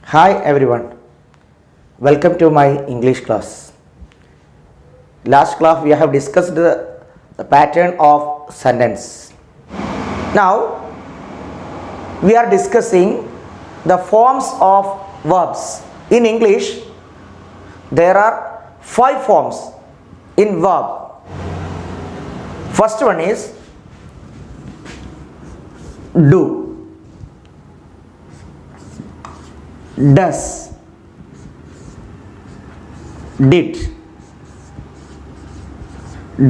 Hi everyone, welcome to my English class. Last class we have discussed the pattern of sentence. Now we are discussing the forms of verbs. In English there are 5 forms in verb. First one is do, does, did,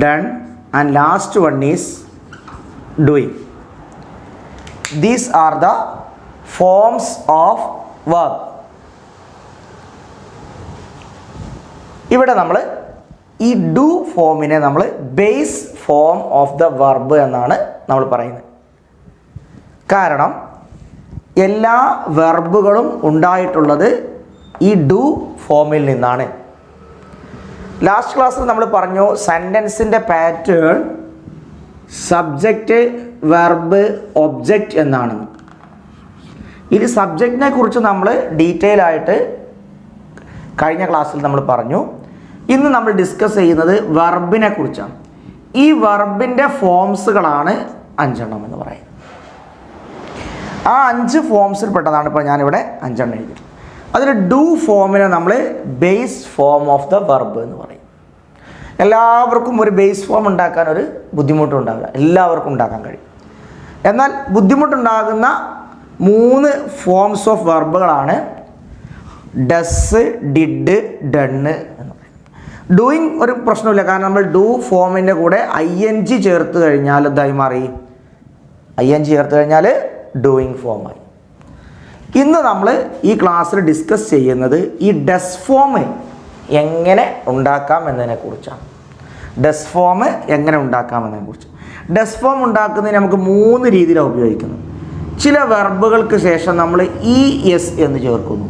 done, and last one is doing. These are the forms of verb. ഇവിടെ നമ്മൾ ഈ do ഫോമിനെ നമ്മൾ base form of the verb എന്നാണ് നമ്മൾ പറയുന്നത്. കാരണം എല്ലാ വെർബുകളും ഉണ്ടായിട്ടുള്ളത് ഈ ഡു ഫോമിൽ നിന്നാണ്. ലാസ്റ്റ് ക്ലാസ്സിൽ നമ്മൾ പറഞ്ഞു സെൻറ്റൻസിൻ്റെ പാറ്റേൺ സബ്ജക്റ്റ്, വെർബ്, ഒബ്ജക്റ്റ് എന്നാണ്. ഇനി സബ്ജക്റ്റിനെ കുറിച്ച് നമ്മൾ ഡീറ്റെയിൽ ആയിട്ട് കഴിഞ്ഞ ക്ലാസ്സിൽ നമ്മൾ പറഞ്ഞു. ഇന്ന് നമ്മൾ ഡിസ്കസ് ചെയ്യുന്നത് വെർബിനെ കുറിച്ചാണ്. ഈ വെർബിൻ്റെ ഫോംസുകളാണ് 5 എണ്ണം എന്ന് പറയുന്നത്. ആ 5 ഫോംസിൽ പെട്ടതാണ് ഇപ്പോൾ ഞാനിവിടെ 5 എണ്ണം എഴുതി. അതിൽ ഡു ഫോമിനെ നമ്മൾ base form of the verb എന്ന് പറയും. എല്ലാവർക്കും ഒരു ബേസ് ഫോം ഉണ്ടാക്കാൻ ഒരു ബുദ്ധിമുട്ടുണ്ടാവില്ല, എല്ലാവർക്കും ഉണ്ടാക്കാൻ കഴിയും. എന്നാൽ ബുദ്ധിമുട്ടുണ്ടാകുന്ന 3 ഫോംസ് ഓഫ് വെർബുകളാണ് ഡസ്, ഡിഡ്, ഡണ്ണ് എന്ന് പറയുന്നത്. ഡൂയിങ് ഒരു പ്രശ്നമില്ല, കാരണം നമ്മൾ ഡു ഫോമിൻ്റെ കൂടെ ING ചേർത്ത് കഴിഞ്ഞാൽ എന്തായി മാറി? ING ചേർത്ത് കഴിഞ്ഞാൽ ഡൂയിങ് ഫോമായി. ഇന്ന് നമ്മൾ ഈ ക്ലാസ്സിൽ ഡിസ്കസ് ചെയ്യുന്നത് ഈ ഡസ് ഫോം എങ്ങനെ ഉണ്ടാക്കാം എന്നതിനെക്കുറിച്ചാണ്. ഡസ് ഫോം എങ്ങനെ ഉണ്ടാക്കാം എന്നതിനെക്കുറിച്ച്. ഡസ് ഫോം ഉണ്ടാക്കുന്നതിന് നമുക്ക് 3 രീതിയിലാണ് ഉപയോഗിക്കുന്നത്. ചില വെർബുകൾക്ക് ശേഷം നമ്മൾ ES എന്ന് ചേർക്കുന്നു,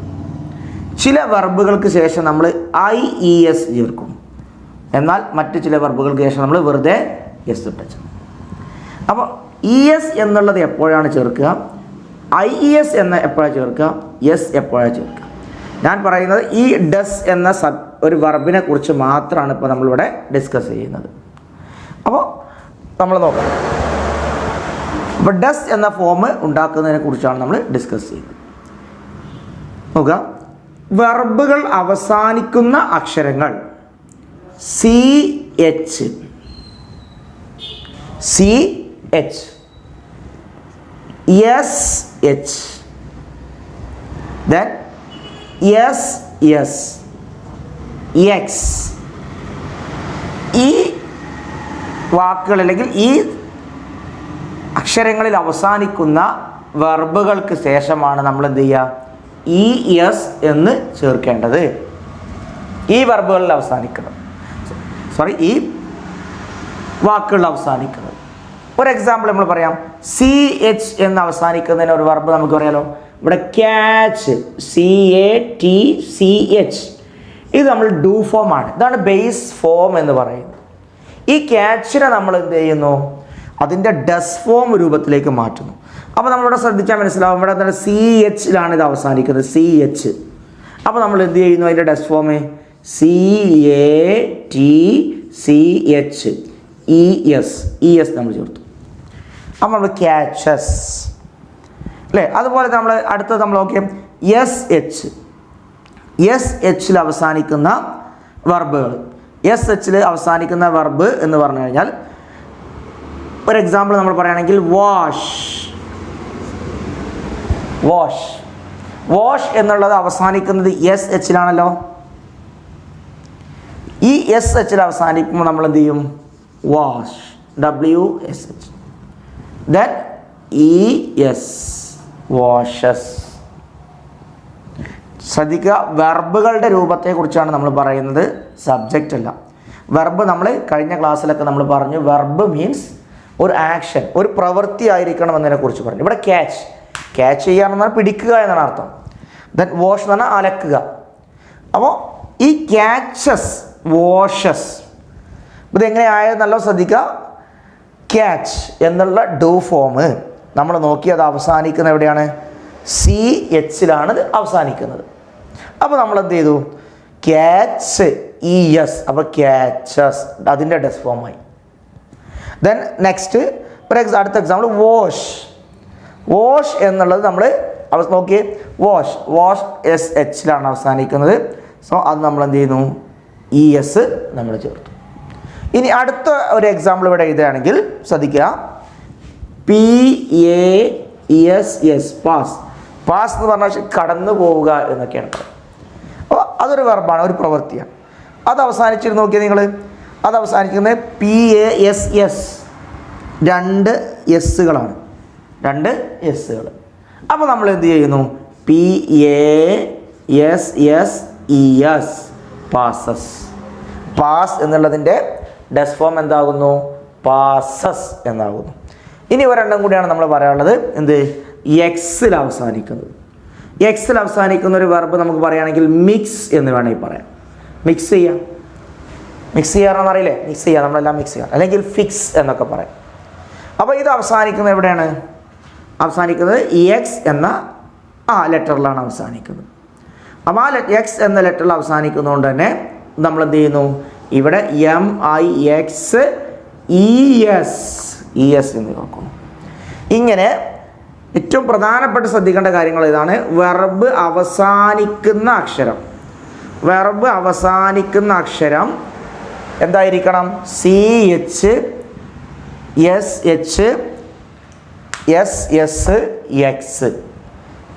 ചില വെർബുകൾക്ക് ശേഷം നമ്മൾ IES ചേർക്കുന്നു, എന്നാൽ മറ്റ് ചില വെർബുകൾക്ക് ശേഷം നമ്മൾ വെറുതെ S ഇട്ടു. അപ്പോൾ ES എന്നുള്ളത് എപ്പോഴാണ് ചേർക്കുക, IES എന്ന് എപ്പോഴാണ് ചേർക്കുക, S എപ്പോഴാണ് ചേർക്കുക? ഞാൻ പറയുന്നത് ഈ ഡസ് എന്ന ഒരു വെർബിനെ കുറിച്ച് മാത്രമാണ് ഇപ്പോൾ നമ്മളിവിടെ ഡിസ്കസ് ചെയ്യുന്നത്. അപ്പോൾ നമ്മൾ നോക്കാം. അപ്പോൾ ഡസ് എന്ന ഫോം ഉണ്ടാക്കുന്നതിനെ കുറിച്ചാണ് നമ്മൾ ഡിസ്കസ് ചെയ്യുന്നത്. നോക്കുക, വെർബുകൾ അവസാനിക്കുന്ന അക്ഷരങ്ങൾ CH, SH, then SS, X. ഈ വാക്കുകൾ അല്ലെങ്കിൽ ഈ അക്ഷരങ്ങളിൽ അവസാനിക്കുന്ന വെർബുകൾക്ക് ശേഷമാണ് നമ്മൾ എന്ത് ചെയ്യുക? ES എന്ന് ചേർക്കേണ്ടത്. ഈ വെർബുകളിൽ അവസാനിക്കുന്നത്, ഈ വാക്കുകളിൽ അവസാനിക്കുന്നത്. ഒരു എക്സാമ്പിൾ നമ്മൾ പറയാം. CH എന്ന് അവസാനിക്കുന്നതിന് ഒരു വെർബ് നമുക്ക് പറയാലോ. ഇവിടെ ക്യാച്ച്, CATCH, ഇത് നമ്മൾ ഡു ഫോം ആണ്. ഇതാണ് ബേസ് ഫോം എന്ന് പറയുന്നത്. ഈ ക്യാച്ചിനെ നമ്മൾ എന്ത് ചെയ്യുന്നു? അതിൻ്റെ ഡസ് ഫോം രൂപത്തിലേക്ക് മാറ്റുന്നു. അപ്പോൾ നമ്മളിവിടെ ശ്രദ്ധിച്ചാൽ മനസ്സിലാവും, ഇവിടെ എന്താണ് CHലാണ് ഇത് അവസാനിക്കുന്നത്, CH. അപ്പോൾ നമ്മൾ എന്ത് ചെയ്യുന്നു? അതിൻ്റെ ഡസ് ഫോം CATCH, ES നമ്മൾ ചേർത്തു. അപ്പോൾ നമ്മൾ ക്യാച്ചസ് അല്ലേ. അതുപോലെ നമ്മൾ അടുത്തത് നമ്മൾ നോക്കിയാൽ SHൽ അവസാനിക്കുന്ന വെർബുകൾ. SHൽ അവസാനിക്കുന്ന വെർബ് എന്ന് പറഞ്ഞു കഴിഞ്ഞാൽ ഒരു എക്സാമ്പിൾ നമ്മൾ പറയുകയാണെങ്കിൽ വാഷ് എന്നുള്ളത് അവസാനിക്കുന്നത് SHലാണല്ലോ. ഈ SHൽ അവസാനിക്കുമ്പോൾ നമ്മൾ എന്ത് ചെയ്യും? Wash, WSH, then ES, washes. ശ്രദ്ധിക്കുക, വെർബുകളുടെ രൂപത്തെക്കുറിച്ചാണ് നമ്മൾ പറയുന്നത്, സബ്ജക്റ്റ് അല്ല. വെർബ് നമ്മൾ കഴിഞ്ഞ ക്ലാസ്സിലൊക്കെ നമ്മൾ പറഞ്ഞു, വെർബ് മീൻസ് ഒരു ആക്ഷൻ, ഒരു പ്രവൃത്തി ആയിരിക്കണം എന്നതിനെക്കുറിച്ച് പറഞ്ഞു. ഇവിടെ ക്യാച്ച് ചെയ്യുക എന്നാണ് പിടിക്കുക എന്നാണ് അർത്ഥം. ദെൻ വാഷ് എന്ന് പറഞ്ഞാൽ അലക്കുക. അപ്പോൾ ഈ ക്യാച്ചസ്, വാഷസ്, ഇതെങ്ങനെ ആയതെന്നല്ലോ ശ്രദ്ധിക്കുക. ക്യാച്ച് എന്നുള്ള ഡു ഫോം നമ്മൾ നോക്കി അത് അവസാനിക്കുന്ന എവിടെയാണ്? സി എച്ചിലാണ് ഇത് അവസാനിക്കുന്നത്. അപ്പോൾ നമ്മൾ എന്ത് ചെയ്തു? ക്യാച്ച് ഇ എസ്, അപ്പോൾ ക്യാച്ചസ് അതിൻ്റെ ഡസ് ഫോമായി. ദെൻ നെക്സ്റ്റ് അടുത്ത എക്സാമ്പിൾ വാഷ്. വാഷ് എന്നുള്ളത് നമ്മൾ നോക്കിയേ, വാഷ് എസ് എച്ചിലാണ് അവസാനിക്കുന്നത്. സോ അത് നമ്മൾ എന്ത് ചെയ്യുന്നു? ഇ എസ് നമ്മൾ ചേർത്തു. ഇനി അടുത്ത ഒരു എക്സാമ്പിൾ ഇവിടെ എഴുതുകയാണെങ്കിൽ ശ്രദ്ധിക്കുക, P A S S, pass. Pass എന്ന് പറഞ്ഞാൽ കടന്നു പോവുക എന്നൊക്കെയാണ്. അപ്പോൾ അതൊരു വെർബാണ്, ഒരു പ്രവൃത്തിയാണ്. അത് അവസാനിച്ചിട്ട് നോക്കിയാൽ നിങ്ങൾ, അത് അവസാനിക്കുന്നത് പി എ എസ് എസ്, 2 എസ്സുകളാണ്, 2 എസ്സുകൾ. അപ്പോൾ നമ്മൾ എന്ത് ചെയ്യുന്നു? P A S S E S, passes. Pass എന്നുള്ളതിൻ്റെ ഡസ് ഫോം എന്താകുന്നു? പാസസ് എന്നാകുന്നു. ഇനി ഒരെണ്ണം കൂടിയാണ് നമ്മൾ പറയാനുള്ളത്, എന്ത്? എക്സിൽ അവസാനിക്കുന്നത്. എക്സിൽ അവസാനിക്കുന്ന ഒരു വെർബ് നമുക്ക് പറയുകയാണെങ്കിൽ മിക്സ് എന്ന് വേണമെങ്കിൽ പറയാം. മിക്സ് ചെയ്യാം, മിക്സ് ചെയ്യാറെന്ന് അറിയില്ലേ? മിക്സ് ചെയ്യാം, നമ്മളെല്ലാം മിക്സ് ചെയ്യാം. അല്ലെങ്കിൽ ഫിക്സ് എന്നൊക്കെ പറയാം. അപ്പോൾ ഇത് അവസാനിക്കുന്നത് എവിടെയാണ്? അവസാനിക്കുന്നത് എക്സ് എന്ന ലെറ്ററിലാണ് അവസാനിക്കുന്നത്. അപ്പോൾ ആ എക്സ് എന്ന ലെറ്ററിൽ അവസാനിക്കുന്നതുകൊണ്ട് തന്നെ നമ്മൾ എന്ത് ചെയ്യുന്നു? ഇവിടെ MIX ES എന്ന് നോക്കുന്നു. ഇങ്ങനെ ഏറ്റവും പ്രധാനപ്പെട്ട് ശ്രദ്ധിക്കേണ്ട കാര്യങ്ങൾ ഇതാണ്. വെർബ് അവസാനിക്കുന്ന അക്ഷരം, വെർബ് അവസാനിക്കുന്ന അക്ഷരം എന്തായിരിക്കണം? CH SH SS X.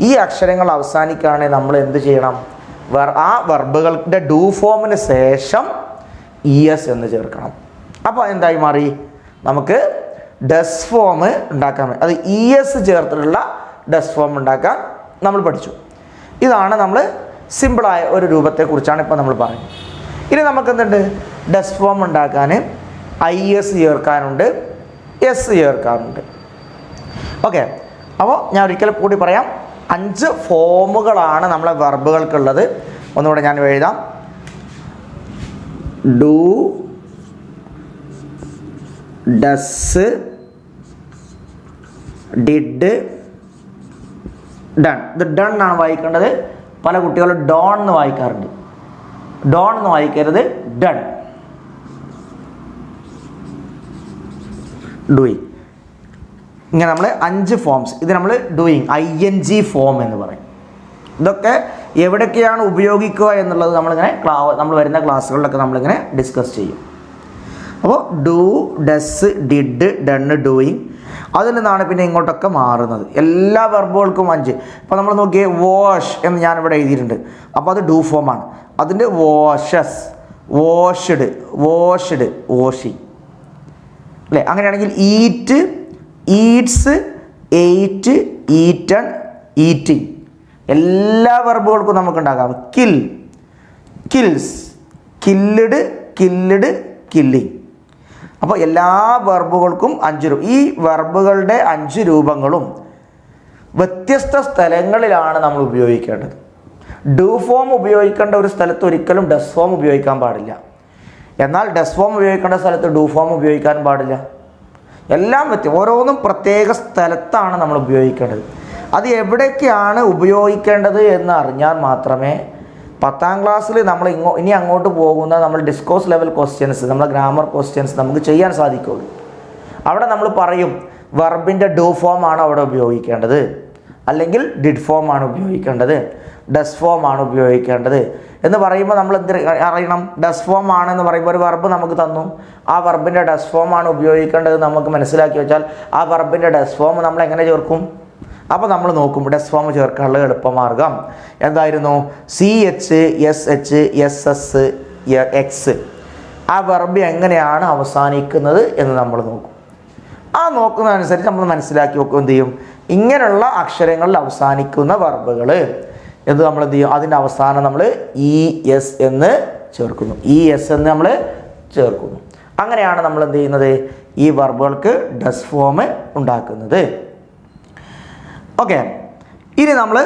ഈ അക്ഷരങ്ങൾ അവസാനിക്കുകയാണെങ്കിൽ നമ്മൾ എന്ത് ചെയ്യണം? ആ വെർബുകളുടെ ഡു ഫോമിന് ശേഷം ES എന്ന് ചേർക്കണം. അപ്പോൾ എന്തായി മാറി? നമുക്ക് ഡസ് ഫോം ഉണ്ടാക്കാൻ, അത് ES ചേർത്തിട്ടുള്ള ഡസ് ഫോം ഉണ്ടാക്കാൻ നമ്മൾ പഠിച്ചു. ഇതാണ് നമ്മൾ സിമ്പിളായ ഒരു രൂപത്തെക്കുറിച്ചാണ് ഇപ്പോൾ നമ്മൾ പറയുന്നത്. ഇനി നമുക്ക് എന്തുണ്ട്? ഡസ് ഫോം ഉണ്ടാക്കാൻ IS ചേർക്കാനുണ്ട്, S ചേർക്കാനുണ്ട്. ഓക്കെ, അപ്പോൾ ഞാൻ ഒരിക്കൽ കൂടി പറയാം. 5 ഫോമുകളാണ് നമ്മളെ വെർബുകൾക്കുള്ളത്. ഒന്നുകൂടെ ഞാൻ എഴുതാം. Do, does, did, done. ഇത് ഡൺ ആണ് വായിക്കേണ്ടത്. പല കുട്ടികളും ഡോൺ എന്ന് വായിക്കാറുണ്ട്. ഡോൺ എന്ന് വായിക്കരുത്, ഡൺ. ഡൂയിങ്. ഇങ്ങനെ നമ്മൾ 5 ഫോംസ്. ഇത് നമ്മൾ ഡൂയിങ് ING ഫോം എന്ന് പറയും. ഇതൊക്കെ എവിടെയൊക്കെയാണ് ഉപയോഗിക്കുക എന്നുള്ളത് നമ്മളിങ്ങനെ നമ്മൾ വരുന്ന ക്ലാസ്സുകളിലൊക്കെ നമ്മളിങ്ങനെ ഡിസ്കസ് ചെയ്യും. അപ്പോൾ do, does, did, done, doing. അതിൽ നിന്നാണ് പിന്നെ ഇങ്ങോട്ടൊക്കെ മാറുന്നത്. എല്ലാ വെർബുകൾക്കും 5. ഇപ്പോൾ നമ്മൾ നോക്കിയേ, വാഷ് എന്ന് ഞാനിവിടെ എഴുതിയിട്ടുണ്ട്. അപ്പോൾ അത് ഡു ഫോമാണ്. അതിൻ്റെ വാഷസ്, വാഷ്ഡ്, വാഷ്ഡ്, വാഷിങ് അല്ലേ? അങ്ങനെയാണെങ്കിൽ eat, Eats, eight, eaten, eating. എല്ലാ വെർബുകൾക്കും നമുക്ക് ഉണ്ടാകാം. Kill, kills, killed, killed, killing. അപ്പോൾ എല്ലാ വെർബുകൾക്കും 5 രൂപം. ഈ വെർബുകളുടെ 5 രൂപങ്ങളും വ്യത്യസ്ത സ്ഥലങ്ങളിലാണ് നമ്മൾ ഉപയോഗിക്കേണ്ടത്. ഡു ഫോം ഉപയോഗിക്കേണ്ട ഒരു സ്ഥലത്ത് ഒരിക്കലും ഡസ് ഫോം ഉപയോഗിക്കാൻ പാടില്ല. എന്നാൽ ഡസ് ഫോം ഉപയോഗിക്കേണ്ട സ്ഥലത്ത് ഡു ഫോം ഉപയോഗിക്കാൻ പാടില്ല. എല്ലാം ഓരോന്നും പ്രത്യേക സ്ഥലത്താണ് നമ്മൾ ഉപയോഗിക്കേണ്ടത്. അത് എവിടേക്കാണ് ഉപയോഗിക്കേണ്ടത് എന്ന് അറിഞ്ഞാൽ മാത്രമേ 10ാം ക്ലാസ്സിൽ നമ്മൾ ഇനി അങ്ങോട്ട് പോകുന്ന നമ്മൾ ഡിസ്കോഴ്സ് ലെവൽ ക്വസ്റ്റ്യൻസ്, നമ്മളെ ഗ്രാമർ ക്വസ്റ്റ്യൻസ് നമുക്ക് ചെയ്യാൻ സാധിക്കുള്ളൂ. അവിടെ നമ്മൾ പറയും വെർബിൻ്റെ ഡു ഫോം ആണ് അവിടെ ഉപയോഗിക്കേണ്ടത്, അല്ലെങ്കിൽ ഡിഡ് ഫോം ആണ് ഉപയോഗിക്കേണ്ടത്, ഡസ് ഫോം ആണ് ഉപയോഗിക്കേണ്ടത് എന്ന് പറയുമ്പോൾ നമ്മൾ എന്ത് അറിയണം? ഡസ് ഫോം ആണെന്ന് പറയുമ്പോൾ ഒരു വെർബ് നമുക്ക് തന്നു, ആ വെർബിൻ്റെ ഡസ് ഫോം ആണ് ഉപയോഗിക്കേണ്ടത് നമുക്ക് മനസ്സിലാക്കി വെച്ചാൽ ആ വെർബിൻ്റെ ഡസ് ഫോം നമ്മൾ എങ്ങനെ ചേർക്കും? അപ്പോൾ നമ്മൾ നോക്കും ഡസ് ഫോം ചേർക്കാനുള്ള എളുപ്പമാർഗം എന്തായിരുന്നു? CH SH SS X. ആ വെർബ് എങ്ങനെയാണ് അവസാനിക്കുന്നത് എന്ന് നമ്മൾ നോക്കും. ആ നോക്കുന്നതനുസരിച്ച് നമ്മൾ മനസ്സിലാക്കി നോക്കും എന്ത് ചെയ്യും? ഇങ്ങനെയുള്ള അക്ഷരങ്ങളിൽ അവസാനിക്കുന്ന വെർബുകൾ എന്ത് നമ്മൾ എന്ത് ചെയ്യും? അതിൻ്റെ അവസാനം നമ്മൾ ES എന്ന് ചേർക്കുന്നു, ES എന്ന് നമ്മൾ ചേർക്കുന്നു. അങ്ങനെയാണ് നമ്മൾ എന്ത് ചെയ്യുന്നത്? ഈ വെർബുകൾക്ക് ഡസ് ഫോം ഉണ്ടാക്കുന്നത്. ഓക്കെ, ഇനി നമ്മൾ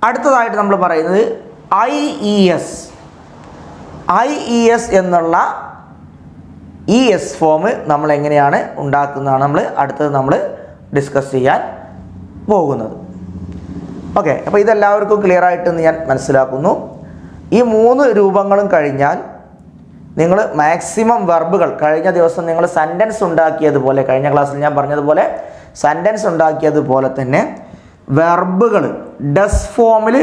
അടുത്തതായിട്ട് നമ്മൾ പറയുന്നത് IES. IES എന്നുള്ള ES ഫോം നമ്മൾ എങ്ങനെയാണ് ഉണ്ടാക്കുന്നതാണ് നമ്മൾ അടുത്തത് നമ്മൾ ഡിസ്കസ് ചെയ്യാൻ പോകുന്നത്. ഓക്കെ, അപ്പോൾ ഇതെല്ലാവർക്കും ക്ലിയർ ആയിട്ടെന്ന് ഞാൻ മനസ്സിലാക്കുന്നു. ഈ 3 രൂപങ്ങളും കഴിഞ്ഞാൽ നിങ്ങൾ മാക്സിമം വെർബുകൾ കഴിഞ്ഞ ദിവസം നിങ്ങൾ സെൻറ്റൻസ് ഉണ്ടാക്കിയതുപോലെ, കഴിഞ്ഞ ക്ലാസ്സിൽ ഞാൻ പറഞ്ഞതുപോലെ സെൻറ്റൻസ് ഉണ്ടാക്കിയതുപോലെ തന്നെ വെർബുകൾ ഡസ് ഫോമിൽ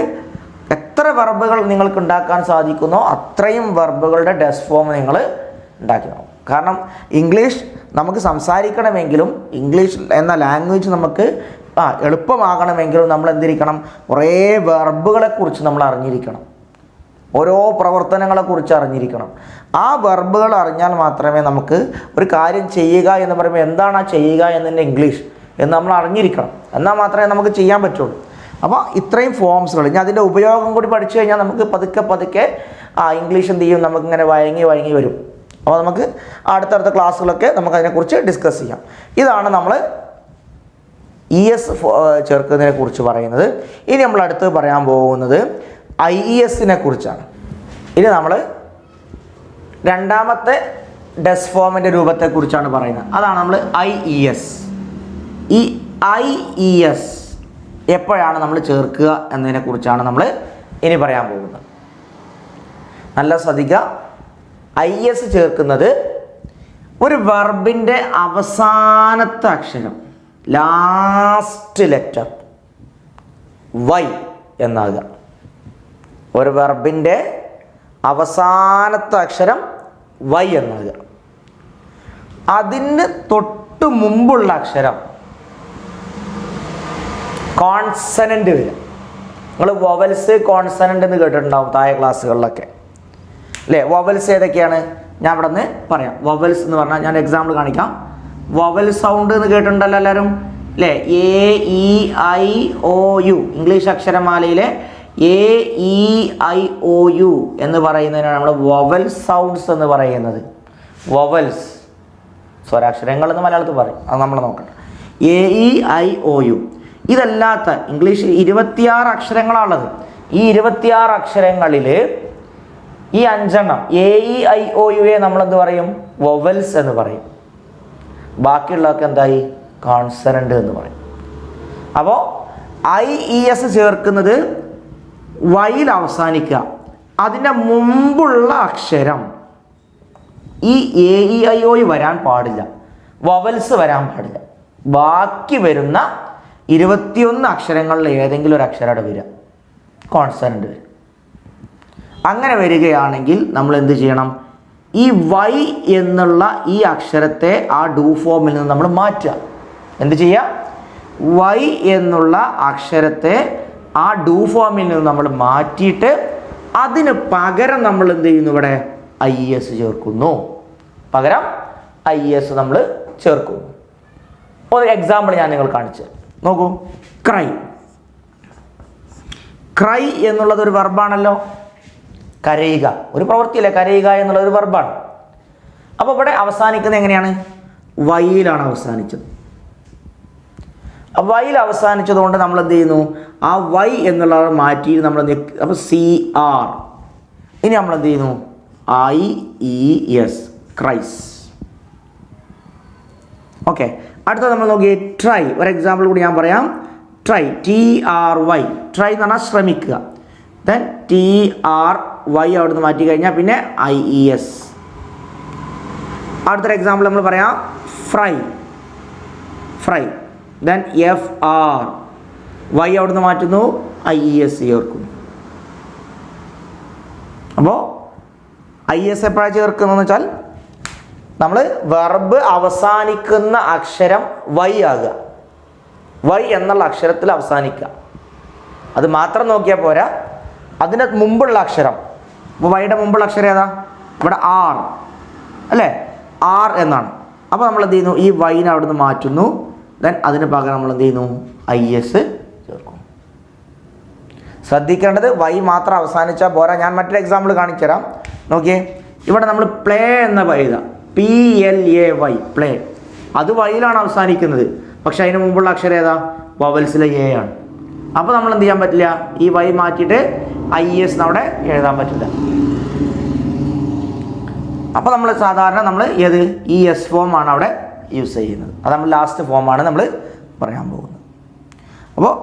എത്ര വെർബുകൾ നിങ്ങൾക്ക് ഉണ്ടാക്കാൻ സാധിക്കുന്നോ അത്രയും വെർബുകളുടെ ഡസ് ഫോം നിങ്ങൾ ഉണ്ടാക്കണം. കാരണം ഇംഗ്ലീഷ് നമുക്ക് സംസാരിക്കണമെങ്കിലും ഇംഗ്ലീഷ് എന്ന ലാംഗ്വേജ് നമുക്ക് എളുപ്പമാകണമെങ്കിലും നമ്മൾ എന്തിരിക്കണം, കുറേ വെർബുകളെക്കുറിച്ച് നമ്മൾ അറിഞ്ഞിരിക്കണം, ഓരോ പ്രവർത്തനങ്ങളെക്കുറിച്ച് അറിഞ്ഞിരിക്കണം. ആ വെർബുകൾ അറിഞ്ഞാൽ മാത്രമേ നമുക്ക് ഒരു കാര്യം ചെയ്യുക എന്ന് പറയുമ്പോൾ എന്താണ് ആ ചെയ്യുക എന്നതിൻ്റെ ഇംഗ്ലീഷ് എന്ന് നമ്മൾ അറിഞ്ഞിരിക്കണം. എന്നാൽ മാത്രമേ നമുക്ക് ചെയ്യാൻ പറ്റുള്ളൂ. അപ്പോൾ ഇത്രയും ഫോംസുകൾ, ഇനി അതിൻ്റെ ഉപയോഗം കൂടി പഠിച്ചു കഴിഞ്ഞാൽ നമുക്ക് പതുക്കെ ഇംഗ്ലീഷ് എന്ത് ചെയ്യും, നമുക്കിങ്ങനെ വഴങ്ങി വരും. അപ്പോൾ നമുക്ക് അടുത്തടുത്ത ക്ലാസ്സുകളൊക്കെ നമുക്കതിനെക്കുറിച്ച് ഡിസ്കസ് ചെയ്യാം. ഇതാണ് നമ്മൾ ES ചേർക്കുന്നതിനെ കുറിച്ച് പറയുന്നത്. ഇനി നമ്മൾ അടുത്ത് പറയാൻ പോകുന്നത് IESനെ കുറിച്ചാണ്. ഇനി നമ്മൾ രണ്ടാമത്തെ ഡസ് ഫോമിൻ്റെ രൂപത്തെക്കുറിച്ചാണ് പറയുന്നത്. അതാണ് നമ്മൾ IES. ഈ IES എപ്പോഴാണ് നമ്മൾ ചേർക്കുക എന്നതിനെക്കുറിച്ചാണ് നമ്മൾ ഇനി പറയാൻ പോകുന്നത്. നല്ല ശ്രദ്ധിക്കുക. IS ചേർക്കുന്നത് ഒരു വെർബിൻ്റെ അവസാനത്തെ അക്ഷരം, ലാസ്റ്റ് ലെറ്റർ Y എന്നാകുക. ഒരു വെർബിൻ്റെ അവസാനത്തെ അക്ഷരം Y എന്നാകുക. അതിന് തൊട്ട് മുമ്പുള്ള അക്ഷരം കോൺസനൻ്റ് വരും. നിങ്ങൾ വൊവൽസ് കോൺസനൻ്റ് എന്ന് കേട്ടിട്ടുണ്ടാവും താഴെ ക്ലാസ്സുകളിലൊക്കെ അല്ലേ. വൊവൽസ് ഏതൊക്കെയാണ് ഞാൻ ഇവിടെ നിന്ന് പറയാം. വൊവൽസ് എന്ന് പറഞ്ഞാൽ ഞാൻ എക്സാമ്പിൾ കാണിക്കാം. വൊവൽ സൗണ്ട് എന്ന് കേട്ടിട്ടുണ്ടല്ലോ എല്ലാവരും അല്ലേ. AEIOU ഇംഗ്ലീഷ് അക്ഷരമാലയിലെ AEIOU എന്ന് പറയുന്നതിനാണ് നമ്മൾ വൊവൽ സൗണ്ട്സ് എന്ന് പറയുന്നത്. വൊവൽസ് സ്വരാക്ഷരങ്ങൾ എന്ന് മലയാളത്തിൽ പറയും, അത് നമ്മൾ നോക്കട്ടെ. AEIOU ഇതല്ലാത്ത ഇംഗ്ലീഷിൽ 26 അക്ഷരങ്ങളാണുള്ളത്. ഈ 26 അക്ഷരങ്ങളിൽ ഈ 5 എണ്ണം AEIOUയെ നമ്മളെന്ത് പറയും, വൊവൽസ് എന്ന് പറയും. ബാക്കിയുള്ളതൊക്കെ എന്തായി, കോൺസണന്റ് എന്ന് പറയും. അപ്പോൾ IES ചേർക്കുന്നത് വൈയിൽ അവസാനിക്കുക. അതിൻ്റെ മുമ്പുള്ള അക്ഷരം ഈ AEIOU വരാൻ പാടില്ല, വൊവൽസ് വരാൻ പാടില്ല. ബാക്കി വരുന്ന 21 അക്ഷരങ്ങളിൽ ഏതെങ്കിലും ഒരു അക്ഷരം അവിടെ വരിക, കോൺസണന്റ് വരും. അങ്ങനെ വരികയാണെങ്കിൽ നമ്മൾ എന്ത് ചെയ്യണം, ഈ Y എന്നുള്ള ഈ അക്ഷരത്തെ ആ ഡു ഫോമിൽ നിന്ന് നമ്മൾ മാറ്റുക. എന്ത് ചെയ്യുക, Y എന്നുള്ള അക്ഷരത്തെ ആ ഡു ഫോമിൽ നിന്ന് നമ്മൾ മാറ്റിയിട്ട് അതിന് പകരം നമ്മൾ എന്ത് ചെയ്യുന്നു, ഇവിടെ IES ചേർക്കുന്നു. പകരം IES നമ്മൾ ചേർക്കുന്നു. ഒരു എക്സാമ്പിൾ ഞാൻ നിങ്ങൾ കാണിച്ചു നോക്കൂ. ക്രൈ. ക്രൈ എന്നുള്ളത് ഒരു വെർബാണല്ലോ, കരയുക, ഒരു പ്രവൃത്തിയല്ലേ. കരയുക എന്നുള്ളത് ഒരു വെർബാണ്. അപ്പോൾ ഇവിടെ അവസാനിക്കുന്നത് എങ്ങനെയാണ്, വൈയിലാണ് അവസാനിച്ചത്. വൈയിൽ അവസാനിച്ചത് കൊണ്ട് നമ്മൾ എന്ത് ചെയ്യുന്നു, ആ Y എന്നുള്ളത് മാറ്റി നമ്മൾ അപ്പോൾ CR. ഇനി നമ്മൾ എന്ത് ചെയ്യുന്നു, IES ക്രൈസ്. ഓക്കെ, അടുത്ത നമ്മൾ നോക്കിയേ ട്രൈ. ഒരു എക്സാമ്പിൾ കൂടി ഞാൻ പറയാം. Try, TRY. ട്രൈ എന്ന് പറഞ്ഞാൽ ശ്രമിക്കുക. ദെൻ TRY അവിടുന്ന് മാറ്റി കഴിഞ്ഞാൽ പിന്നെ IES. അടുത്തൊരു എക്സാമ്പിൾ നമ്മൾ പറയാം. Fry. Fry, then FR. Y അവിടുന്ന് മാറ്റുന്നു, IES ചേർക്കുന്നു. അപ്പോൾ IES എപ്പോഴാണ് ചേർക്കുന്നതെന്ന് വെച്ചാൽ നമ്മൾ വെർബ് അവസാനിക്കുന്ന അക്ഷരം Y ആകുക. Y എന്നുള്ള അക്ഷരത്തിൽ അവസാനിക്കുക. അത് മാത്രം നോക്കിയാൽ പോരാ, അതിന് മുമ്പുള്ള അക്ഷരം. അപ്പോൾ വൈയുടെ മുമ്പുള്ള അക്ഷരം ഏതാ, ഇവിടെ R അല്ലേ, R എന്നാണ്. അപ്പോൾ നമ്മൾ എന്ത് ചെയ്യുന്നു, ഈ വൈനെ അവിടുന്ന് മാറ്റുന്നു. ദെൻ അതിന് പകരം നമ്മൾ എന്ത് ചെയ്യുന്നു, IES ചേർക്കും. ശ്രദ്ധിക്കേണ്ടത് Y മാത്രം അവസാനിച്ചാൽ പോരാ. ഞാൻ മറ്റൊരു എക്സാമ്പിൾ കാണിച്ചു തരാം. നോക്കിയേ, ഇവിടെ നമ്മൾ പ്ലേ എന്ന എഴുതാം, PLAY, പ്ലേ. അത് വൈയിലാണ് അവസാനിക്കുന്നത്, പക്ഷെ അതിന് മുമ്പുള്ള അക്ഷരം ഏതാ, വവൽസിലെ A ആണ്. അപ്പോൾ നമ്മൾ എന്ത് ചെയ്യാൻ പറ്റില്ല, ഈ Y മാറ്റിയിട്ട് IES അവിടെ എഴുതാൻ പറ്റില്ല. അപ്പോൾ നമ്മൾ സാധാരണ നമ്മൾ ഏത് ES ഫോമാണ് അവിടെ യൂസ് ചെയ്യുന്നത്. അത് നമ്മൾ ലാസ്റ്റ് ഫോമാണ് നമ്മൾ പറയാൻ പോകുന്നത്. അപ്പോൾ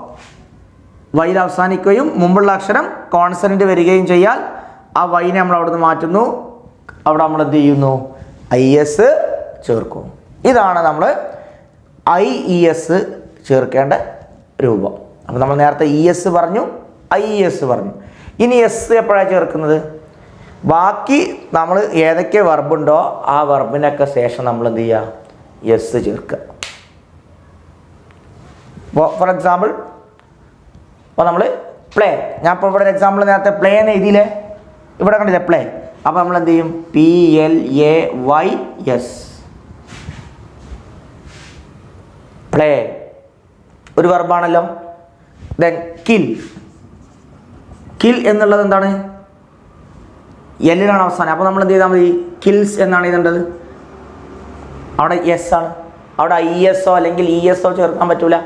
വൈയിൽ അവസാനിക്കുകയും മുമ്പുള്ള അക്ഷരം കോൺസണന്റ് വരികയും ചെയ്യാൽ ആ വൈനെ നമ്മൾ അവിടെ നിന്ന് മാറ്റുന്നു. അവിടെ നമ്മൾ എന്ത് ചെയ്യുന്നു? IS ചേർക്കും. ഇതാണ് നമ്മൾ IES ചേർക്കേണ്ട രൂപം. അപ്പോൾ നമ്മൾ നേരത്തെ ES പറഞ്ഞു, IES പറഞ്ഞു. ഇനി എസ് എപ്പോഴാണ് ചേർക്കുന്നത്? ബാക്കി നമ്മൾ ഏതൊക്കെ വെർബുണ്ടോ ആ വെർബിനൊക്കെ ശേഷം നമ്മൾ എന്ത് ചെയ്യുക? എസ് ചേർക്കുക. ഫോർ എക്സാമ്പിൾ അപ്പോൾ നമ്മൾ പ്ലേ, ഞാൻ ഇപ്പോൾ ഇവിടെ ഒരു എക്സാമ്പിൾ നേരത്തെ പ്ലേ എന്ന് എഴുതിയില്ലേ, ഇവിടെ കണ്ടില്ലേ പ്ലേ. അപ്പോൾ നമ്മൾ എന്ത് ചെയ്യും? PLAYS പ്ലേ ഒരു വെർബാണല്ലോ. ദെൻ കിൽ, കിൽ എന്നുള്ളത് എന്താണ്? എല്ലിലാണ് അവസാനം. അപ്പോൾ നമ്മൾ എന്ത് ചെയ്താൽ മതി? കിൽസ് എന്നാണ് എഴുതേണ്ടത്. അവിടെ എസ് ആണ്. അവിടെ IS അല്ലെങ്കിൽ ES ചേർക്കാൻ പറ്റൂല.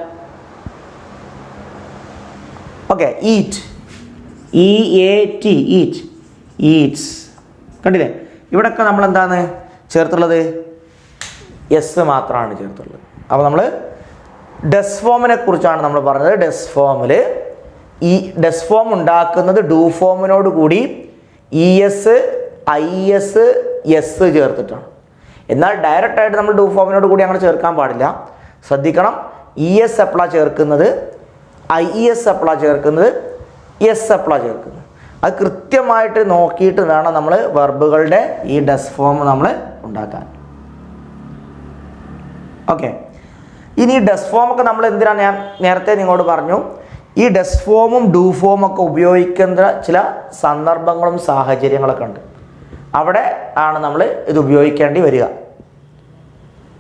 Okay, eat, EAT eat, Eats. കണ്ടില്ലേ? ഇവിടെയൊക്കെ നമ്മൾ എന്താണ് ചേർത്തുള്ളത്? എസ് മാത്രമാണ് ചേർത്തുള്ളത്. അപ്പോൾ നമ്മൾ ഡസ് ഫോമിനെ കുറിച്ചാണ് നമ്മൾ പറഞ്ഞത്. ഡസ് ഫോമിൽ ഈ ഡസ് ഫോം ഉണ്ടാക്കുന്നത് ഡു ഫോമിനോട് കൂടി ES IS S ചേർത്തിട്ടാണ്. എന്നാൽ ഡയറക്റ്റായിട്ട് നമ്മൾ ഡു ഫോമിനോട് കൂടി അങ്ങനെ ചേർക്കാൻ പാടില്ല. ശ്രദ്ധിക്കണം, ES എപ്പോഴാണ് ചേർക്കുന്നത്, IES എപ്പോഴാണ് ചേർക്കുന്നത്, S എപ്പോഴാണ് ചേർക്കുന്നത്. അത് കൃത്യമായിട്ട് നോക്കിയിട്ട് വേണം നമ്മൾ വെർബുകളുടെ ഈ ഡസ് ഫോം നമ്മൾ ഉണ്ടാക്കാൻ. ഓക്കെ, ഇനി ഡസ് ഫോമൊക്കെ നമ്മൾ എന്തിനാണ്, ഞാൻ നേരത്തെ നിങ്ങളോട് പറഞ്ഞു, ഈ ഡസ് ഫോമും ഡു ഫോമും ഒക്കെ ഉപയോഗിക്കുന്ന ചില സന്ദർഭങ്ങളും സാഹചര്യങ്ങളൊക്കെ ഉണ്ട്. അവിടെ ആണ് നമ്മൾ ഇത് ഉപയോഗിക്കേണ്ടി വരിക.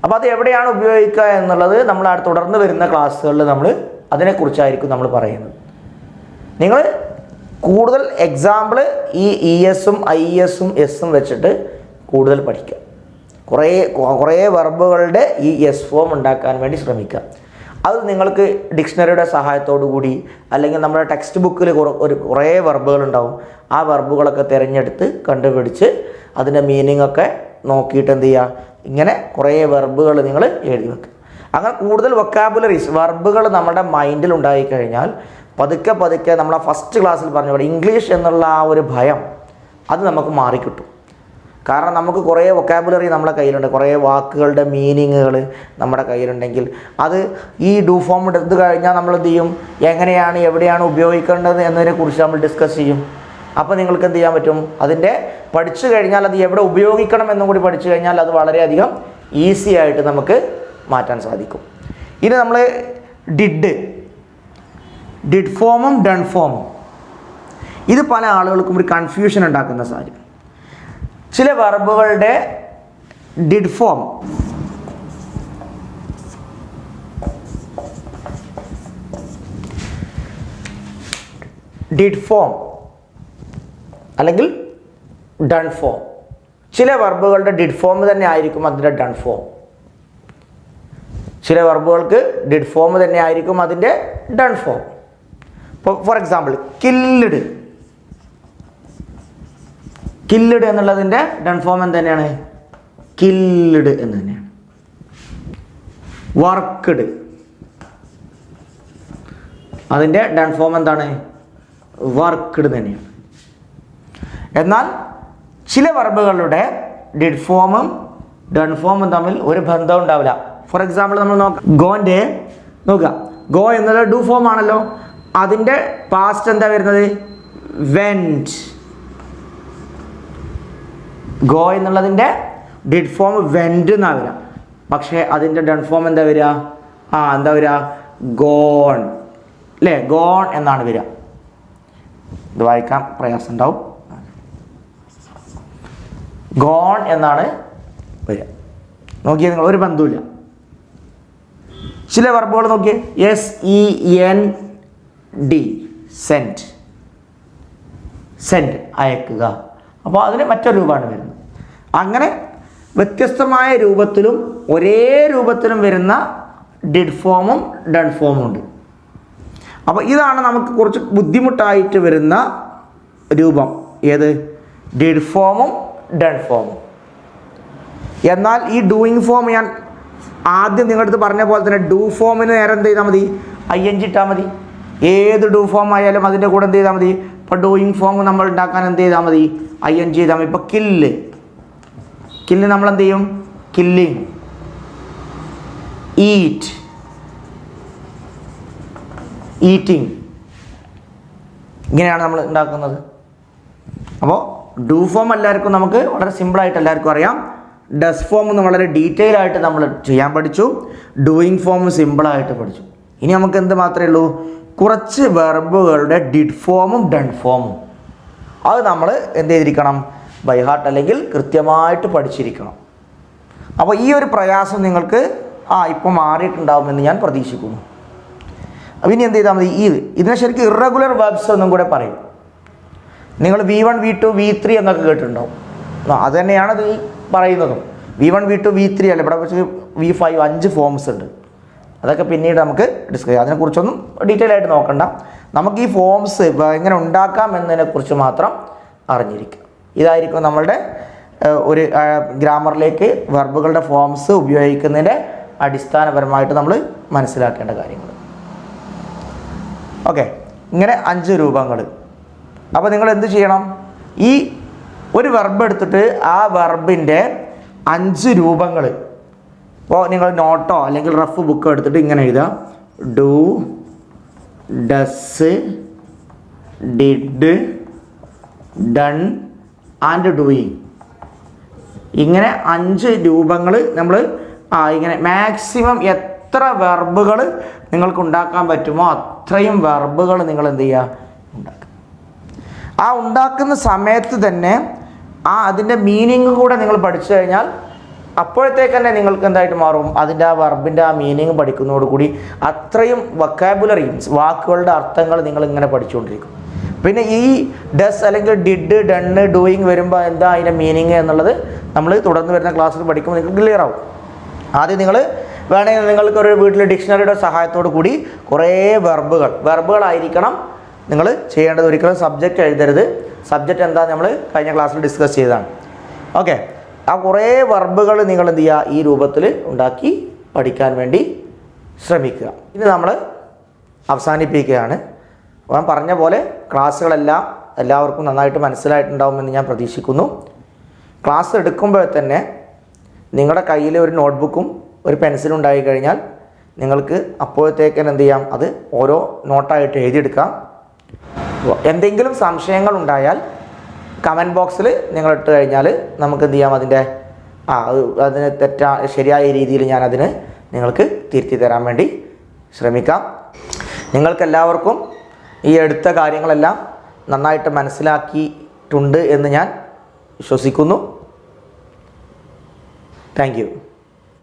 അപ്പോൾ അത് എവിടെയാണ് ഉപയോഗിക്കുക എന്നുള്ളത് നമ്മൾ തുടർന്ന് വരുന്ന ക്ലാസ്സുകളിൽ നമ്മൾ അതിനെക്കുറിച്ചായിരിക്കും നമ്മൾ പറയുന്നത്. നിങ്ങൾ കൂടുതൽ എക്സാമ്പിൾ ഈ ESഉം IESഉം Sഉം വെച്ചിട്ട് കൂടുതൽ പഠിക്കുക. കുറേ വെർബുകളുടെ ഈ എസ് ഫോം ഉണ്ടാക്കാൻ വേണ്ടി ശ്രമിക്കുക. അത് നിങ്ങൾക്ക് ഡിക്ഷണറിയുടെ സഹായത്തോടു കൂടി അല്ലെങ്കിൽ നമ്മുടെ ടെക്സ്റ്റ് ബുക്കിൽ കുറേ വെർബുകൾ ഉണ്ടാവും. ആ വെർബുകളൊക്കെ തിരഞ്ഞെടുത്ത് കണ്ടുപിടിച്ച് അതിൻ്റെ മീനിങ് ഒക്കെ നോക്കിയിട്ട് എന്ത് ചെയ്യുക? ഇങ്ങനെ കുറേ വെർബുകൾ നിങ്ങൾ എഴുതി വെക്കുക. അങ്ങനെ കൂടുതൽ വൊക്കാബുലറീസ് വെർബുകൾ നമ്മുടെ മൈൻഡിൽ ഉണ്ടായിക്കഴിഞ്ഞാൽ പതുക്കെ പതുക്കെ നമ്മളെ ഫസ്റ്റ് ക്ലാസ്സിൽ പറഞ്ഞ പോലെ ഇംഗ്ലീഷ് എന്നുള്ള ആ ഒരു ഭയം അത് നമുക്ക് മാറിക്കിട്ടും. കാരണം നമുക്ക് കുറേ വൊക്കാബുലറി നമ്മുടെ കയ്യിലുണ്ട്, കുറേ വാക്കുകളുടെ മീനിങ്ങുകൾ നമ്മുടെ കയ്യിലുണ്ടെങ്കിൽ അത് ഈ ഡു ഫോം എടുത്ത് കഴിഞ്ഞാൽ നമ്മൾ എന്ത് ചെയ്യും? എങ്ങനെയാണ് എവിടെയാണ് ഉപയോഗിക്കേണ്ടത് എന്നതിനെക്കുറിച്ച് നമ്മൾ ഡിസ്കസ് ചെയ്യും. അപ്പോൾ നിങ്ങൾക്ക് എന്ത് ചെയ്യാൻ പറ്റും? അതിൻ്റെ പഠിച്ചു കഴിഞ്ഞാൽ അത് എവിടെ ഉപയോഗിക്കണം എന്നും കൂടി പഠിച്ചു കഴിഞ്ഞാൽ അത് വളരെയധികം ഈസി ആയിട്ട് നമുക്ക് മാറ്റാൻ സാധിക്കും. ഇനി നമ്മൾ ഡിഡ് ഫോമും ഡൺ ഫോമും ഇത് പല ആളുകൾക്കും ഒരു കൺഫ്യൂഷൻ ഉണ്ടാക്കുന്ന സാഹചര്യം. ചില വെർബുകളുടെ ഡിഡ് ഫോം അല്ലെങ്കിൽ ഡൺ ഫോം, ചില വെർബുകളുടെ ഡിഡ് ഫോം തന്നെ ആയിരിക്കും അതിൻ്റെ ഡൺ ഫോം. ചില വെർബുകൾക്ക് ഡിഡ് ഫോം തന്നെ ആയിരിക്കും അതിൻ്റെ ഡൺ ഫോം. ഇപ്പോൾ ഫോർ എക്സാമ്പിൾ കില്ല്ഡ് എന്നുള്ളതിൻ്റെ ഡൺ ഫോം എന്ത് തന്നെയാണ്? കില്ഡ് എന്ന് തന്നെയാണ്. വർക്ക്ഡ് അതിൻ്റെ ഡൺ ഫോം എന്താണ്? വർക്ക്ഡ് തന്നെയാണ്. എന്നാൽ ചില വെർബുകളുടെ ഡിഡ് ഫോമും ഡൺ ഫോമും തമ്മിൽ ഒരു ബന്ധം ഉണ്ടാവില്ല. ഫോർ എക്സാമ്പിൾ നമ്മൾ നോക്കുക, ഗോ എന്നത് ഡു ഫോം ആണല്ലോ. അതിൻ്റെ പാസ്റ്റ് എന്താ വരുന്നത്? വെൻറ്റ്. ഗോ എന്നുള്ളതിൻ്റെ ഡിഡ് ഫോം വെൻറ്റ് എന്നാണ് വരിക. പക്ഷേ അതിൻ്റെ ഡൺ ഫോം എന്താ വരിക? എന്താ വരിക? ഗോൺ അല്ലേ? ഗോൺ എന്നാണ് വരിക. ഇത് വായിക്കാൻ പ്രയാസം ഉണ്ടാവും. ഗോൺ എന്നാണ് വരിക. നോക്കിയേ നിങ്ങൾ, ഒരു ബന്ധവുമില്ല. ചില വെർബുകൾ നോക്കിയേ, SEND സെൻഡ് അയക്കുക. അപ്പോൾ അതിന് മറ്റൊരു രൂപമാണ് വരുന്നത്. അങ്ങനെ വ്യത്യസ്തമായ രൂപത്തിലും ഒരേ രൂപത്തിലും വരുന്ന ഡിഡ് ഫോമും ഡൺ ഫോമും ഉണ്ട്. അപ്പോൾ ഇതാണ് നമുക്ക് കുറച്ച് ബുദ്ധിമുട്ടായിട്ട് വരുന്ന രൂപം. ഏത്? ഡിഡ് ഫോമും ഡൺ ഫോമും. എന്നാൽ ഈ ഡൂയിങ് ഫോം ഞാൻ ആദ്യം നിങ്ങളുടെ അടുത്ത് പറഞ്ഞ പോലെ തന്നെ ഡു ഫോമിന് നേരെ എന്ത് ചെയ്താൽ മതി? ING ഇട്ടാൽ മതി. ഏത് ഡു ഫോം ആയാലും അതിൻ്റെ കൂടെ എന്ത് ചെയ്താൽ മതി? ഇപ്പോൾ ഡൂയിങ് ഫോം നമ്മൾ ഉണ്ടാക്കാൻ എന്ത് ചെയ്താൽ മതി? ING ചെയ്താൽ മതി. ഇപ്പോൾ കില്ല് നമ്മൾ എന്ത് ചെയ്യും? കില്ലിങ്. ഈറ്റ്, ഈറ്റിംഗ്, ഇങ്ങനെയാണ് നമ്മൾ ഉണ്ടാക്കുന്നത്. അപ്പോൾ ഡു ഫോം എല്ലാവർക്കും നമുക്ക് വളരെ സിമ്പിളായിട്ട് എല്ലാവർക്കും അറിയാം. ഡസ് ഫോം എന്ന് വളരെ ഡീറ്റെയിൽ ആയിട്ട് നമ്മൾ ചെയ്യാൻ പഠിച്ചു. ഡൂയിങ് ഫോം സിമ്പിളായിട്ട് പഠിച്ചു. ഇനി നമുക്ക് എന്ത് മാത്രമേ ഉള്ളൂ? കുറച്ച് വെർബുകളുടെ ഡിഡ് ഫോമും ഡൺ ഫോമും അത് നമ്മൾ എന്ത് ചെയ്തിരിക്കണം? ബൈ ഹാർട്ട് അല്ലെങ്കിൽ കൃത്യമായിട്ട് പഠിച്ചിരിക്കണം. അപ്പോൾ ഈ ഒരു പ്രയാസം നിങ്ങൾക്ക് ഇപ്പോൾ മാറിയിട്ടുണ്ടാവുമെന്ന് ഞാൻ പ്രതീക്ഷിക്കുന്നു. അപ്പം ഇനി എന്ത് ചെയ്താൽ മതി? ഇതിനെ ശരിക്കും ഇറഗുലർ വെർബ്സ് എന്നും കൂടെ പറയും. നിങ്ങൾ V1 V2 V3 എന്നൊക്കെ കേട്ടിട്ടുണ്ടാവും. അത് തന്നെയാണ് ഇത് പറയുന്നതും. V1 V2 V3 അല്ല, ഇവിടെ വെച്ച് V5 5 ഫോംസ് ഉണ്ട്. അതൊക്കെ പിന്നീട് നമുക്ക് ഡിസ്കസ് ചെയ്യാം. അതിനെക്കുറിച്ചൊന്നും ഡീറ്റെയിൽ ആയിട്ട് നോക്കണ്ട. നമുക്ക് ഈ ഫോംസ് എങ്ങനെ ഉണ്ടാക്കാം എന്നതിനെക്കുറിച്ച് മാത്രം അറിഞ്ഞിരിക്കുക. ഇതായിരിക്കും നമ്മളുടെ ഒരു ഗ്രാമറിലേക്ക് വെർബുകളുടെ ഫോംസ് ഉപയോഗിക്കുന്നതിൻ്റെ അടിസ്ഥാനപരമായിട്ട് നമ്മൾ മനസ്സിലാക്കേണ്ട കാര്യങ്ങൾ. ഓക്കെ, ഇങ്ങനെ 5 രൂപങ്ങൾ. അപ്പോൾ നിങ്ങൾ എന്ത് ചെയ്യണം? ഈ ഒരു വെർബ് എടുത്തിട്ട് ആ വെർബിൻ്റെ 5 രൂപങ്ങൾ ഇപ്പോൾ നിങ്ങൾ നോട്ടോ അല്ലെങ്കിൽ റഫ് ബുക്കോ എടുത്തിട്ട് ഇങ്ങനെ എഴുതുക. Do, does, did, done and doing. ഇങ്ങനെ 5 രൂപങ്ങൾ നമ്മൾ ഇങ്ങനെ മാക്സിമം എത്ര വെർബുകൾ നിങ്ങൾക്ക് ഉണ്ടാക്കാൻ പറ്റുമോ അത്രയും വെർബുകൾ നിങ്ങൾ എന്ത് ചെയ്യുക? ഉണ്ടാക്കുക. ആ ഉണ്ടാക്കുന്ന സമയത്ത് തന്നെ അതിൻ്റെ മീനിങ് കൂടെ നിങ്ങൾ പഠിച്ചു കഴിഞ്ഞാൽ അപ്പോഴത്തേക്ക് തന്നെ നിങ്ങൾക്ക് എന്തായിട്ട് മാറും? അതിൻ്റെ ആ വെർബിൻ്റെ ആ മീനിങ് പഠിക്കുന്നതോടുകൂടി അത്രയും വൊക്കാബുലറി വാക്കുകളുടെ അർത്ഥങ്ങൾ നിങ്ങൾ ഇങ്ങനെ പഠിച്ചുകൊണ്ടിരിക്കും. പിന്നെ ഈ ഡസ് അല്ലെങ്കിൽ ഡിഡ്, ഡണ്ണ്, ഡൂയിങ് വരുമ്പോൾ എന്താ അതിൻ്റെ മീനിങ് എന്നുള്ളത് നമ്മൾ തുടർന്ന് വരുന്ന ക്ലാസ്സിൽ പഠിക്കുമ്പോൾ നിങ്ങൾക്ക് ക്ലിയർ ആവും. ആദ്യം നിങ്ങൾ വേണമെങ്കിൽ നിങ്ങൾക്കൊരു വീട്ടിൽ ഡിക്ഷണറിയുടെ സഹായത്തോടു കൂടി കുറേ വെർബുകളായിരിക്കണം നിങ്ങൾ ചെയ്യേണ്ടത്. ഒരിക്കലും സബ്ജക്റ്റ് എഴുതരുത്. സബ്ജക്റ്റ് എന്താ നമ്മൾ കഴിഞ്ഞ ക്ലാസ്സിൽ ഡിസ്കസ് ചെയ്തതാണ്. ഓക്കെ, ആ കുറേ വെർബുകൾ നിങ്ങൾ എന്ത് ചെയ്യുക? ഈ രൂപത്തിൽ ഉണ്ടാക്കി പഠിക്കാൻ വേണ്ടി ശ്രമിക്കുക. ഇത് നമ്മൾ അവസാനിപ്പിക്കുകയാണ്. ഞാൻ പറഞ്ഞ പോലെ ക്ലാസ്സുകളെല്ലാം എല്ലാവർക്കും നന്നായിട്ട് മനസ്സിലായിട്ടുണ്ടാവുമെന്ന് ഞാൻ പ്രതീക്ഷിക്കുന്നു. ക്ലാസ് എടുക്കുമ്പോൾ തന്നെ നിങ്ങളുടെ കയ്യിൽ ഒരു നോട്ട്ബുക്കും ഒരു പെൻസിലും ഉണ്ടായി കഴിഞ്ഞാൽ നിങ്ങൾക്ക് അപ്പോഴത്തേക്ക് എന്ത് ചെയ്യാം? അത് ഓരോ നോട്ടായിട്ട് എഴുതിയെടുക്കാം. എന്തെങ്കിലും സംശയങ്ങൾ ഉണ്ടായാൽ കമൻറ്റ് ബോക്സിൽ നിങ്ങൾ ഇട്ട് കഴിഞ്ഞാൽ നമുക്ക് എന്ത് ചെയ്യാം? അതിന് ശരിയായ രീതിയിൽ ഞാനതിന് നിങ്ങൾക്ക് തിരുത്തി തരാൻ വേണ്ടി ശ്രമിക്കാം. നിങ്ങൾക്കെല്ലാവർക്കും ഈ എടുത്ത കാര്യങ്ങളെല്ലാം നന്നായിട്ട് മനസ്സിലാക്കിയിട്ടുണ്ട് എന്ന് ഞാൻ വിശ്വസിക്കുന്നു. Thank you.